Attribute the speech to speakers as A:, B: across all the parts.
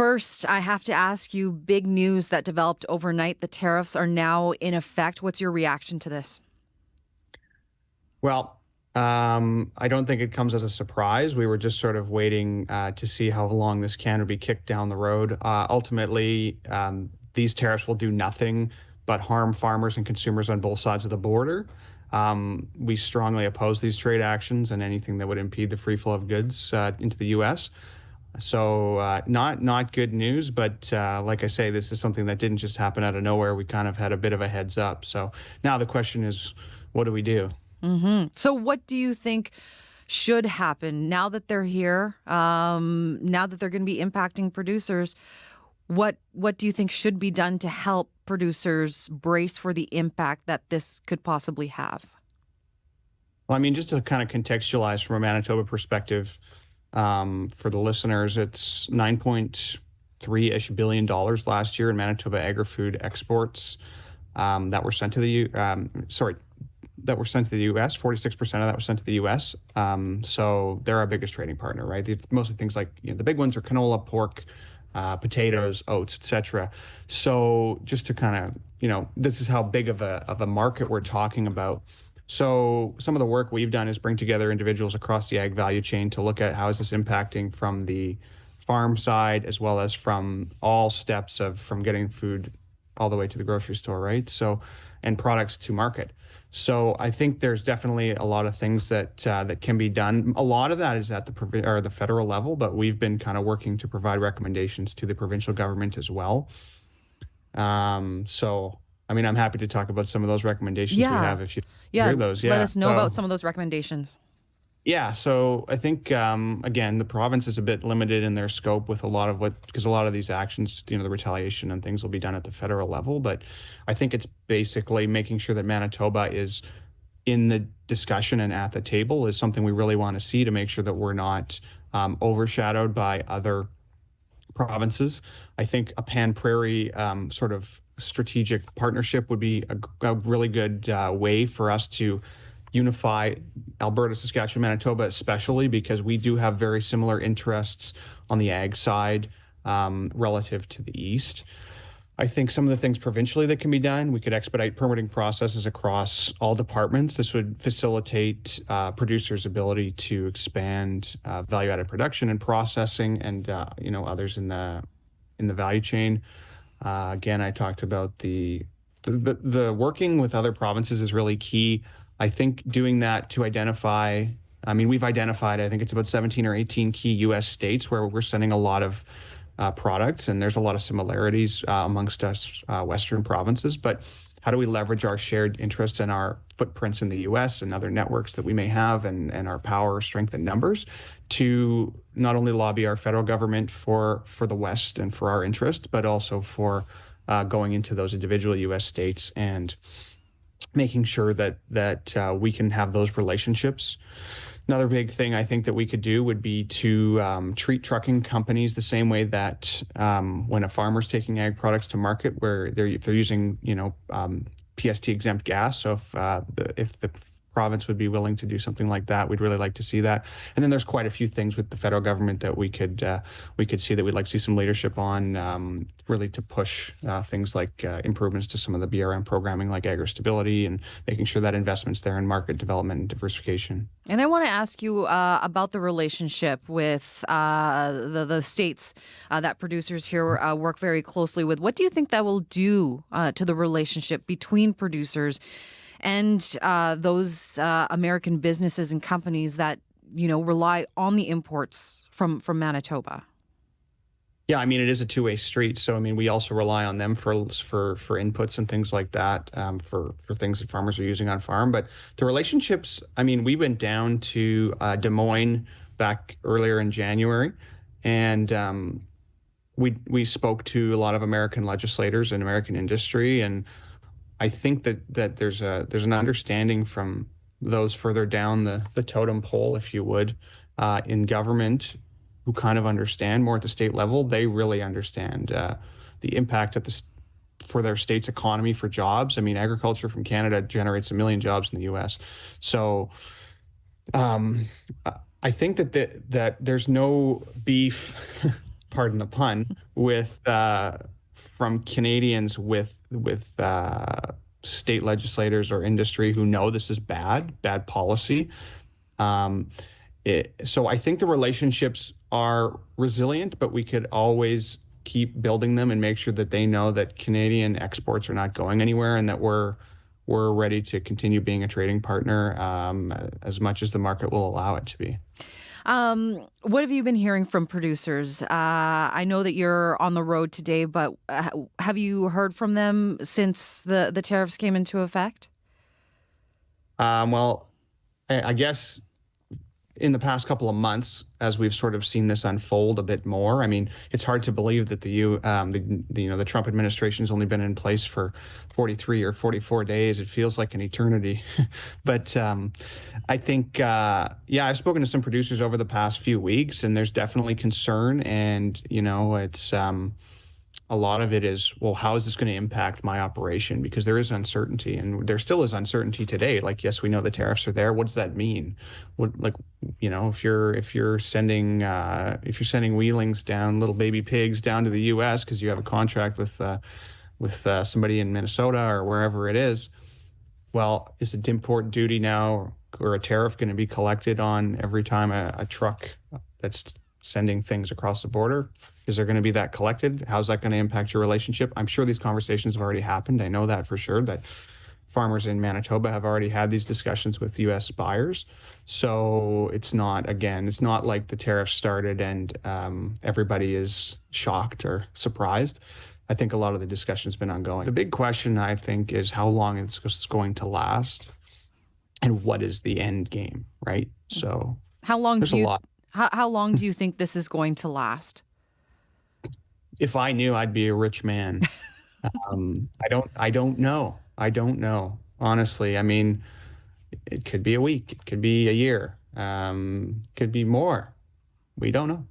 A: First, I have to ask you, big news that developed overnight. The tariffs are now in effect. What's your reaction to this?
B: Well, I don't think it comes as a surprise. We were just sort of waiting to see how long this can would be kicked down the road. Ultimately, these tariffs will do nothing but harm farmers and consumers on both sides of the border. We strongly oppose these trade actions and anything that would impede the free flow of goods into the U.S. So not good news, but like I say, this is something that didn't just happen out of nowhere. We kind of had a bit of a heads up. So now the question is, what do we do?
A: So what do you think should happen now that they're here, now that they're going to be impacting producers? What do you think should be done to help producers brace for the impact that this could possibly have?
B: Well, I mean, just to kind of contextualize from a Manitoba perspective, for the listeners, it's $9.3-ish billion last year in Manitoba agri-food exports that were sent to that were sent to the U.S. 46% of that was sent to the U.S. So they're our biggest trading partner, right? Mostly things like the big ones are canola, pork, potatoes, oats, etc. So just to kind of this is how big of a market we're talking about. So some of the work we've done is bring together individuals across the ag value chain to look at how is this impacting from the farm side as well as from all steps from getting food all the way to the grocery store, right? So, and products to market. So I think there's definitely a lot of things that can be done. A lot of that is at the federal level, but we've been kind of working to provide recommendations to the provincial government as well. So I mean, I'm happy to talk about some of those recommendations we have if you hear those.
A: Let us know about some of those recommendations.
B: Yeah, so I think again, the province is a bit limited in their scope with because a lot of these actions, the retaliation and things will be done at the federal level. But I think it's basically making sure that Manitoba is in the discussion and at the table is something we really want to see to make sure that we're not overshadowed by other provinces. I think a pan-prairie sort of strategic partnership would be a really good way for us to unify Alberta, Saskatchewan, Manitoba, especially because we do have very similar interests on the ag side relative to the east. I think some of the things provincially that can be done, we could expedite permitting processes across all departments. This would facilitate producers' ability to expand value-added production and processing, and others in the value chain. Again, I talked about the working with other provinces is really key. I think doing that to identify, we've identified, I think it's about 17 or 18 key U.S. states where we're sending a lot of products, and there's a lot of similarities amongst us Western provinces. But how do we leverage our shared interests and our footprints in the U.S. and other networks that we may have and our power, strength, and numbers to not only lobby our federal government for the West and for our interest, but also for going into those individual U.S. states and making sure that we can have those relationships. Another big thing I think that we could do would be to treat trucking companies the same way that when a farmer's taking ag products to market, where they're using PST exempt gas. So if the province would be willing to do something like that, we'd really like to see that. And then there's quite a few things with the federal government that we could see that we'd like to see some leadership on, really to push things like improvements to some of the BRM programming like agri-stability and making sure that investments there in market development and diversification.
A: And I want to ask you about the relationship with the states that producers here work very closely with. What do you think that will do to the relationship between producers and those American businesses and companies that rely on the imports from Manitoba?
B: Yeah, I mean, it is a two-way street. So, I mean, we also rely on them for inputs and things like that, for things that farmers are using on farm. But the relationships, I mean, we went down to Des Moines back earlier in January, and we spoke to a lot of American legislators and American industry, and I think that there's an understanding from those further down the totem pole, if you would, in government, who kind of understand more at the state level. They really understand the impact for their state's economy, for jobs. I mean, agriculture from Canada generates 1 million jobs in the U.S. So I think that there's no beef pardon the pun, with from Canadians with state legislators or industry who know this is bad policy. Um, so I think the relationships are resilient, but we could always keep building them and make sure that they know that Canadian exports are not going anywhere and that we're ready to continue being a trading partner as much as the market will allow it to be.
A: What have you been hearing from producers? I know that you're on the road today, but have you heard from them since the tariffs came into effect?
B: Well, I guess in the past couple of months, as we've sort of seen this unfold a bit more, I mean, it's hard to believe that the Trump administration's only been in place for 43 or 44 days. It feels like an eternity. But I think, I've spoken to some producers over the past few weeks, and there's definitely concern. And, it's a lot of it is, well, how is this going to impact my operation? Because there is uncertainty, and there still is uncertainty today. Like, yes, we know the tariffs are there. What does that mean? If you're sending wheelings down, little baby pigs down to the U.S. because you have a contract with somebody in Minnesota or wherever it is, well, is it import duty now or a tariff going to be collected on every time a truck that's sending things across the border? Is there going to be that collected? How's that going to impact your relationship? I'm sure these conversations have already happened. I know that for sure, that farmers in Manitoba have already had these discussions with U.S. buyers. So it's not like the tariffs started and everybody is shocked or surprised. I think a lot of the discussion's been ongoing. The big question, I think, is how long it's going to last and what is the end game, right? So
A: how long
B: there's a lot.
A: How long do you think this is going to last?
B: If I knew, I'd be a rich man. I don't know. I don't know. Honestly, I mean, it could be a week. It could be a year. Could be more. We don't know.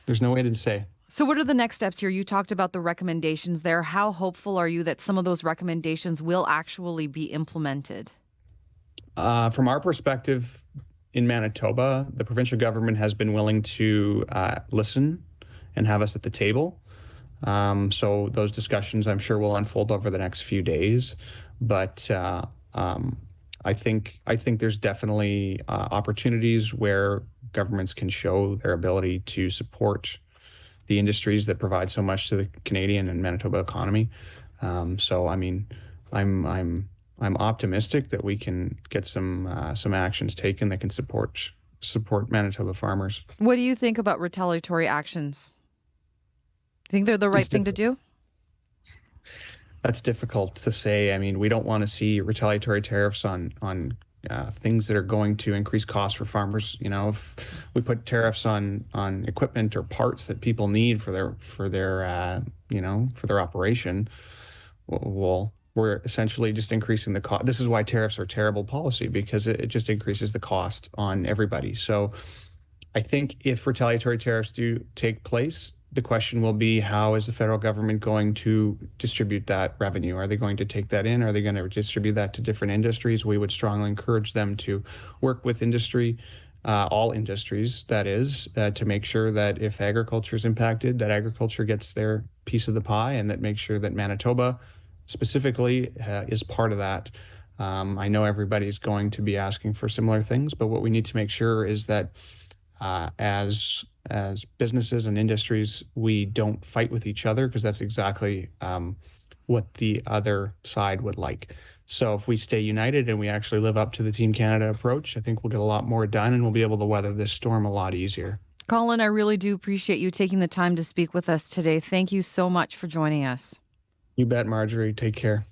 B: There's no way to say.
A: So what are the next steps here? You talked about the recommendations there. How hopeful are you that some of those recommendations will actually be implemented?
B: From our perspective in Manitoba, the provincial government has been willing to listen and have us at the table. So those discussions, I'm sure, will unfold over the next few days. But I think there's definitely opportunities where governments can show their ability to support the industries that provide so much to the Canadian and Manitoba economy. So I mean, I'm optimistic that we can get some actions taken that can support Manitoba farmers.
A: What do you think about retaliatory actions? Think they're the right thing to do?
B: That's difficult to say. I mean, we don't want to see retaliatory tariffs on things that are going to increase costs for farmers. If we put tariffs on equipment or parts that people need for their operation, well, we're essentially just increasing the cost. This is why tariffs are terrible policy, because it just increases the cost on everybody. So I think if retaliatory tariffs do take place, the question will be, how is the federal government going to distribute that revenue? Are they going to take that in? Are they going to distribute that to different industries? We would strongly encourage them to work with industry, all industries, that is, to make sure that if agriculture is impacted, that agriculture gets their piece of the pie, and that makes sure that Manitoba specifically is part of that. I know everybody's going to be asking for similar things, but what we need to make sure is that as businesses and industries, we don't fight with each other, because that's exactly what the other side would like. So if we stay united and we actually live up to the Team Canada approach, I think we'll get a lot more done, and we'll be able to weather this storm a lot easier.
A: Colin, I really do appreciate you taking the time to speak with us today. Thank you so much for joining us.
B: You bet, Marjorie. Take care.